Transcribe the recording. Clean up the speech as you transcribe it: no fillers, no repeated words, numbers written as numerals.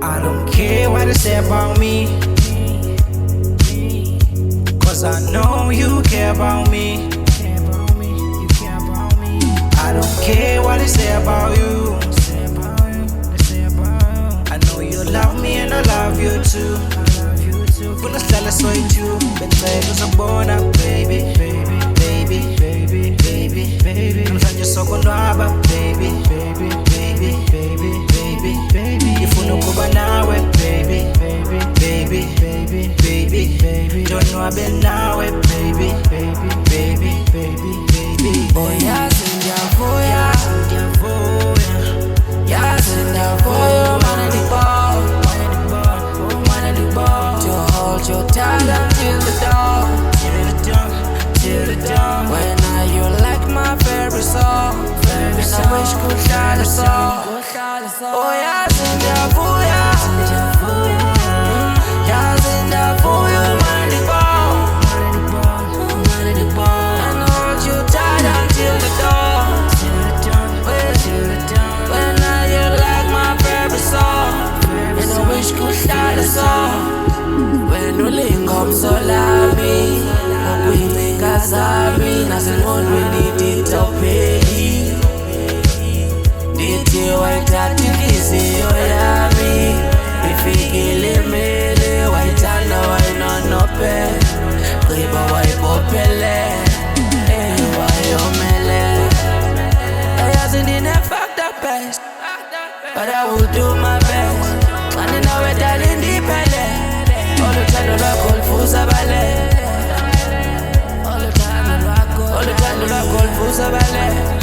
I don't care what they say about me, 'cause I know you care about me. I don't care what they say about you. I know you love me and I love you too. Kuna stala so you, betray us a bona, baby, baby, baby, baby, baby, baby. Namsanje soko naba, baby, baby, baby, baby, baby, baby. Ifuna kuba nawe, baby, baby, baby, baby, baby, baby. Don't know abe nawe, baby, baby, baby, baby, baby. Oh yes, Ndavuya, yes, Ndavuya, man in the ball, man in the ball. To hold your tight until the dawn, till the dawn. When you like my favorite song, and I wish could shine the song. Oh yes, Ndavuya, yes, Ndavuya, man in the ball, man in the ball. And hold you tight until the dawn. When you like my favorite song, and I wish could shine the song. When you link up so lami, we kazami, nasingoni we need to pay. Diti waitati kizio yami, ifikile mele waitana wainonope, riba waipopele, wayomele. I hasn't in a fucked up best, but I will do my best. And in our dad independent. All the time the rock all fools are ballet. All the time the rock all fools are ballet.